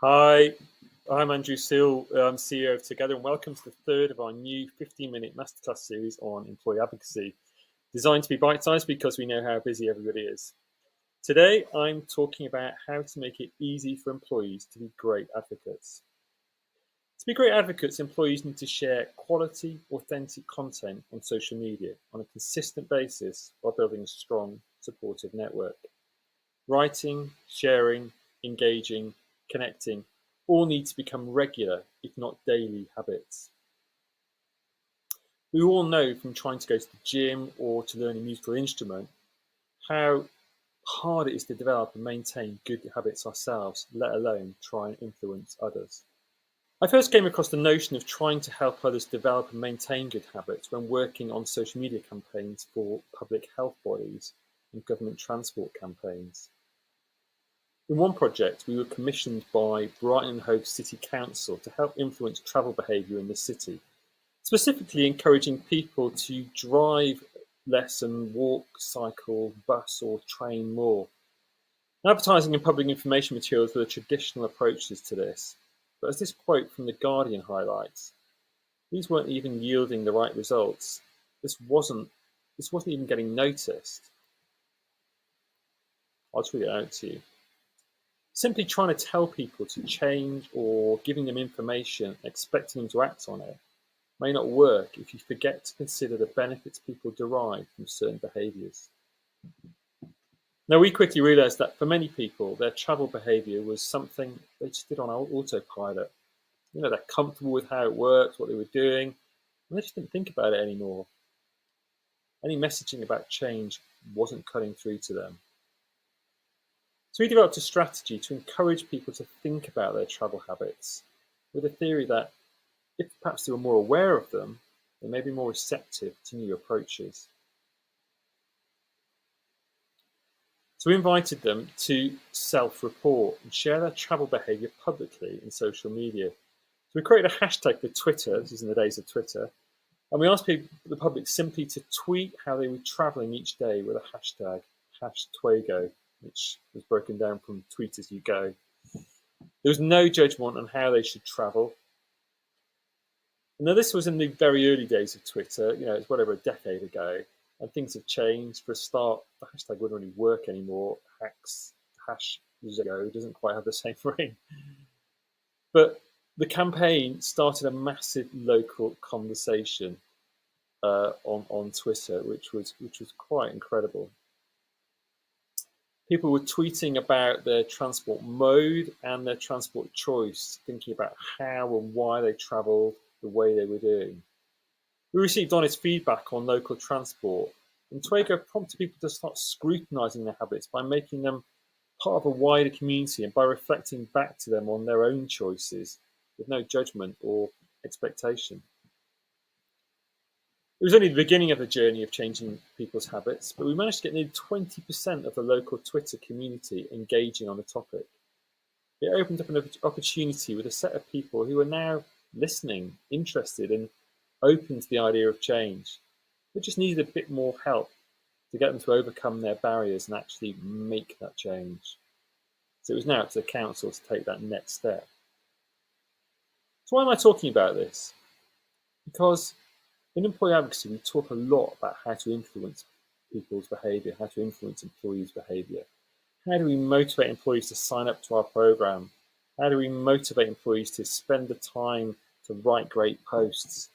Hi, I'm Andrew Seal. I'm CEO of Together, and welcome to the third of our new 15-minute masterclass series on employee advocacy, designed to be bite-sized because we know how busy everybody is. Today, I'm talking about how to make it easy for employees to be great advocates. To be great advocates, employees need to share quality, authentic content on social media on a consistent basis while building a strong, supportive network. Writing, sharing, engaging, connecting all need to become regular, if not daily, habits. We all know from trying to go to the gym or to learn a musical instrument how hard it is to develop and maintain good habits ourselves, let alone try and influence others. I first came across the notion of trying to help others develop and maintain good habits when working on social media campaigns for public health bodies and government transport campaigns. In one project, we were commissioned by Brighton and Hove City Council to help influence travel behaviour in the city, specifically encouraging people to drive less and walk, cycle, bus or train more. Advertising and public information materials were the traditional approaches to this, but as this quote from The Guardian highlights, these weren't even yielding the right results. This wasn't even getting noticed. I'll just read it out to you. Simply trying to tell people to change or giving them information, expecting them to act on it, may not work if you forget to consider the benefits people derive from certain behaviours. Now, we quickly realised that for many people, their travel behaviour was something they just did on autopilot. They're comfortable with how it works, what they were doing, and they just didn't think about it anymore. Any messaging about change wasn't cutting through to them. So we developed a strategy to encourage people to think about their travel habits with a theory that if perhaps they were more aware of them, they may be more receptive to new approaches. So we invited them to self-report and share their travel behaviour publicly in social media. So we created a hashtag for Twitter, this is in the days of Twitter, and we asked people, the public simply to tweet how they were travelling each day with a hashtag, #Twago, which was broken down from tweet as you go. There was no judgment on how they should travel. Now, this was in the very early days of Twitter, it's well over a decade ago, and things have changed. For a start, the hashtag wouldn't really work anymore. #Go doesn't quite have the same ring. But the campaign started a massive local conversation on Twitter, which was quite incredible. People were tweeting about their transport mode and their transport choice, thinking about how and why they travelled the way they were doing. We received honest feedback on local transport, and Twago prompted people to start scrutinising their habits by making them part of a wider community and by reflecting back to them on their own choices with no judgment or expectation. It was only the beginning of the journey of changing people's habits, but we managed to get nearly 20% of the local Twitter community engaging on the topic. It opened up an opportunity with a set of people who are now listening, interested, and open to the idea of change. They just needed a bit more help to get them to overcome their barriers and actually make that change. So it was now up to the council to take that next step. So why am I talking about this? Because in employee advocacy, we talk a lot about how to influence people's behaviour, how to influence employees' behaviour. How do we motivate employees to sign up to our programme? How do we motivate employees to spend the time to write great posts?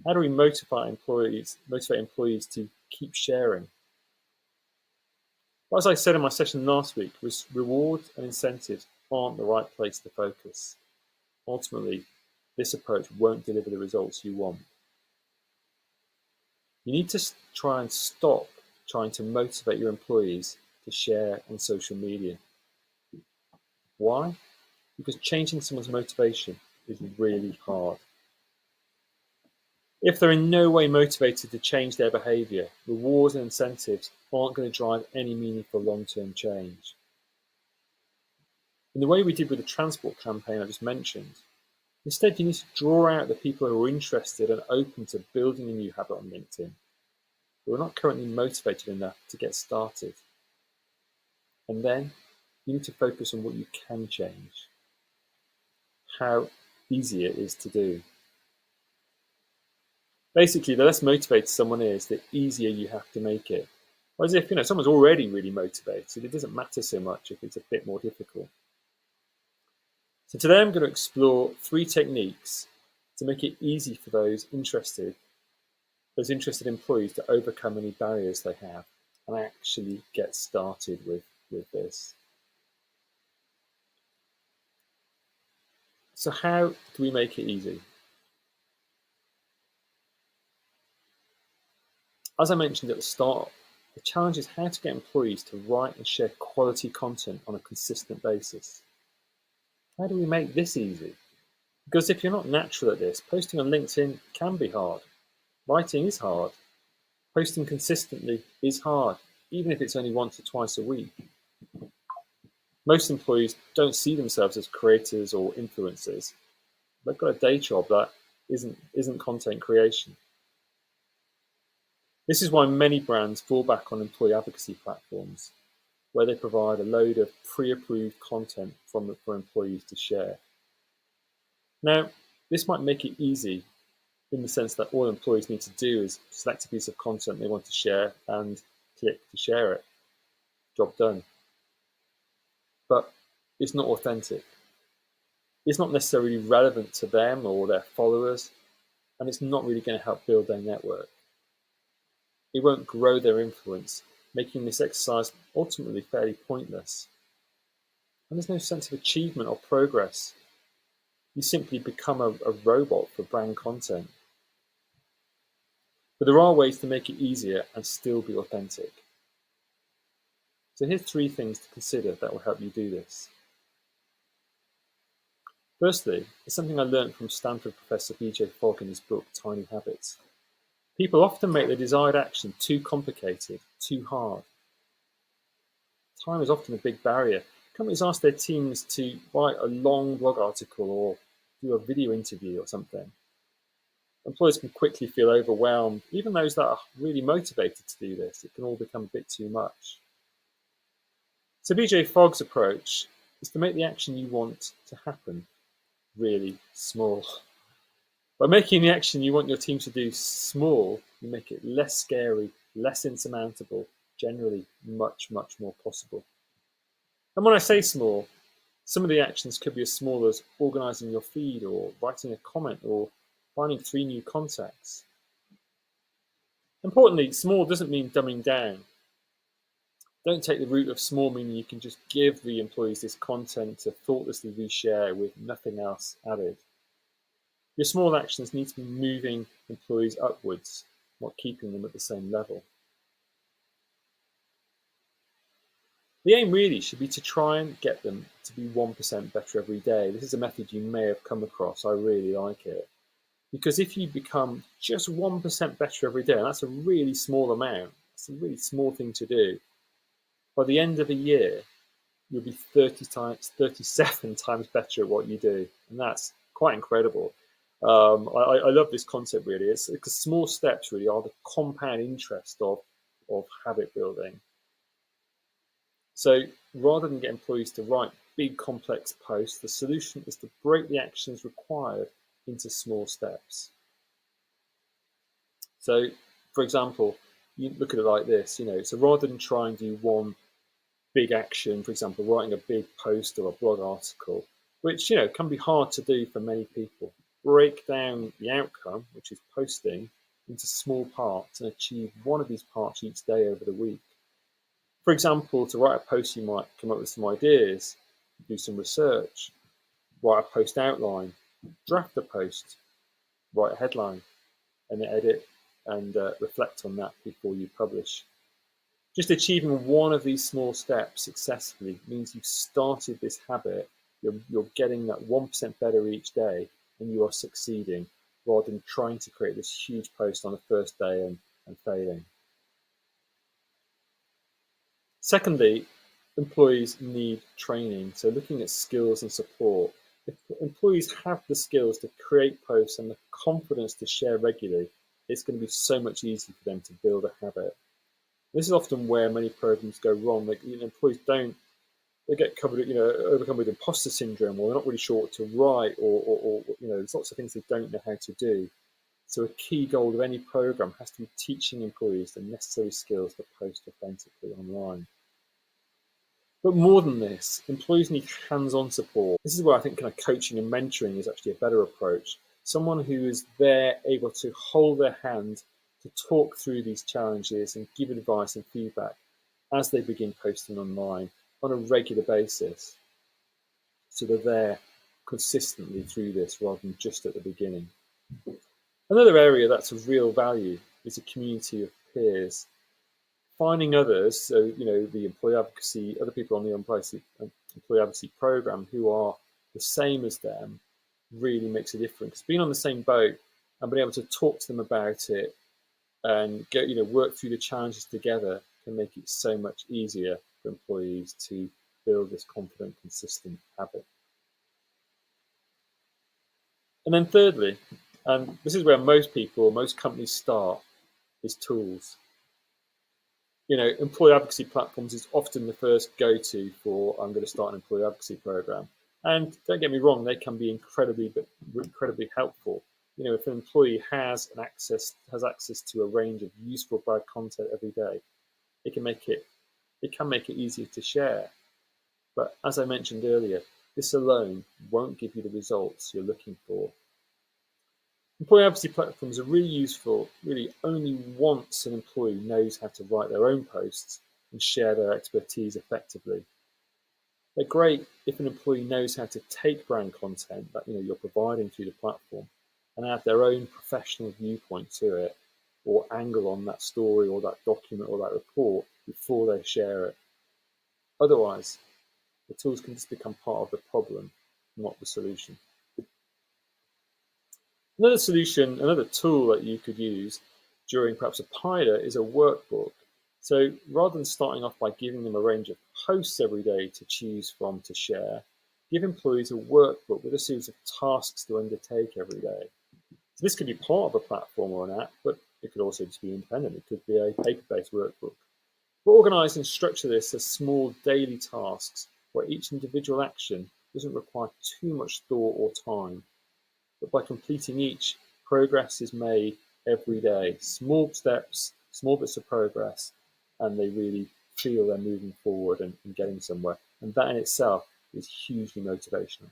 How do we motivate employees to keep sharing? But as I said in my session last week, rewards and incentives aren't the right place to focus. Ultimately, this approach won't deliver the results you want. You need to try and stop trying to motivate your employees to share on social media. Why? Because changing someone's motivation is really hard. If they're in no way motivated to change their behaviour, rewards and incentives aren't going to drive any meaningful long-term change. In the way we did with the transport campaign I just mentioned, instead you need to draw out the people who are interested and open to building a new habit on LinkedIn, who are not currently motivated enough to get started. And then you need to focus on what you can change. how easy it is to do. Basically, the less motivated someone is, the easier you have to make it. Whereas if someone's already really motivated, it doesn't matter so much if it's a bit more difficult. So today I'm going to explore 3 techniques to make it easy for those interested employees to overcome any barriers they have and actually get started with this. So how do we make it easy? As I mentioned at the start, the challenge is how to get employees to write and share quality content on a consistent basis. How do we make this easy? Because if you're not natural at this, posting on LinkedIn can be hard. Writing is hard. Posting consistently is hard, even if it's only once or twice a week. Most employees don't see themselves as creators or influencers. They've got a day job that isn't content creation. This is why many brands fall back on employee advocacy platforms, where they provide a load of pre-approved content for employees to share. Now, this might make it easy in the sense that all employees need to do is select a piece of content they want to share and click to share it. Job done. But it's not authentic. It's not necessarily relevant to them or their followers, and it's not really going to help build their network. It won't grow their influence, making this exercise ultimately fairly pointless. And there's no sense of achievement or progress. You simply become a robot for brand content. But there are ways to make it easier and still be authentic. So here's 3 things to consider that will help you do this. Firstly, it's something I learned from Stanford professor B.J. Fogg in his book, Tiny Habits. People often make the desired action too complicated, too hard. Time is often a big barrier. Companies ask their teams to write a long blog article or do a video interview or something. Employers can quickly feel overwhelmed. Even those that are really motivated to do this, it can all become a bit too much. So B.J. Fogg's approach is to make the action you want to happen really small. By making the action you want your team to do small, you make it less scary, less insurmountable, generally much, much more possible. And when I say small, some of the actions could be as small as organizing your feed or writing a comment or finding 3 new contacts. Importantly, small doesn't mean dumbing down. Don't take the route of small, meaning you can just give the employees this content to thoughtlessly reshare with nothing else added. Your small actions need to be moving employees upwards, not keeping them at the same level. The aim really should be to try and get them to be 1% better every day. This is a method you may have come across. I really like it. Because if you become just 1% better every day, and that's a really small amount, it's a really small thing to do, by the end of a year, you'll be 37 times better at what you do. And that's quite incredible. I love this concept really. It's because small steps really are the compound interest of habit building. So rather than get employees to write big complex posts, the solution is to break the actions required into small steps. So for example, you look at it like this, so rather than try and do one big action, for example, writing a big post or a blog article, which can be hard to do for many people, break down the outcome, which is posting, into small parts and achieve one of these parts each day over the week. For example, to write a post, you might come up with some ideas, do some research, write a post outline, draft the post, write a headline, and then edit and reflect on that before you publish. Just achieving one of these small steps successfully means you've started this habit, you're getting that 1% better each day, and you are succeeding, rather than trying to create this huge post on the first day and failing. Secondly, employees need training. So looking at skills and support. If employees have the skills to create posts and the confidence to share regularly, it's going to be so much easier for them to build a habit. This is often where many programs go wrong. Employees don't they get overcome with imposter syndrome, or they're not really sure what to write, or there's lots of things they don't know how to do. So a key goal of any program has to be teaching employees the necessary skills to post authentically online. But more than this, employees need hands-on support. This is where I think kind of coaching and mentoring is actually a better approach. Someone who is there, able to hold their hand, to talk through these challenges and give advice and feedback as they begin posting online on a regular basis. So they're there consistently through this rather than just at the beginning. Another area that's of real value is a community of peers. Finding others, so the employee advocacy, other people on the employee advocacy program who are the same as them, really makes a difference. Being on the same boat and being able to talk to them about it and work through the challenges together can make it so much easier for employees to build this confident, consistent habit. And then thirdly, and this is where most companies start, is tools. Employee advocacy platforms is often the first go-to for I'm going to start an employee advocacy program. And don't get me wrong, they can be incredibly helpful. If an employee has access to a range of useful brand content every day, it can make it easier to share. But as I mentioned earlier, this alone won't give you the results you're looking for. Employee advocacy platforms are really useful really only once an employee knows how to write their own posts and share their expertise effectively. They're great if an employee knows how to take brand content that you're providing through the platform and add their own professional viewpoint to it, or angle on that story or that document or that report before they share it. Otherwise, the tools can just become part of the problem, not the solution. Another tool that you could use during perhaps a pilot is a workbook. So rather than starting off by giving them a range of posts every day to choose from to share, give employees a workbook with a series of tasks to undertake every day. So this could be part of a platform or an app, but it could also just be independent. It could be a paper-based workbook. But organize and structure this as small daily tasks where each individual action doesn't require too much thought or time. But by completing each, progress is made every day. Small steps, small bits of progress, and they really feel they're moving forward and getting somewhere. And that in itself is hugely motivational.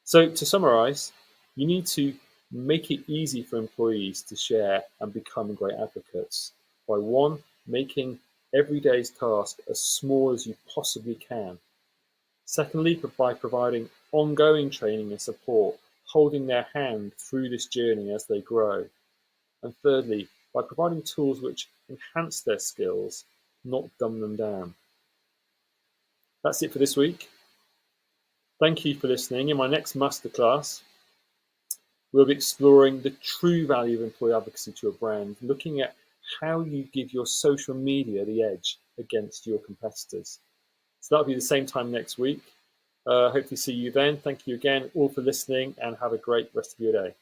So to summarize, you need to make it easy for employees to share and become great advocates by one, making every day's task as small as you possibly can. Secondly, by providing ongoing training and support, holding their hand through this journey as they grow. And thirdly, by providing tools which enhance their skills, not dumb them down. That's it for this week. Thank you for listening. In my next masterclass, we'll be exploring the true value of employee advocacy to a brand, looking at how you give your social media the edge against your competitors. So that'll be the same time next week. Hopefully see you then. Thank you again all for listening, and have a great rest of your day.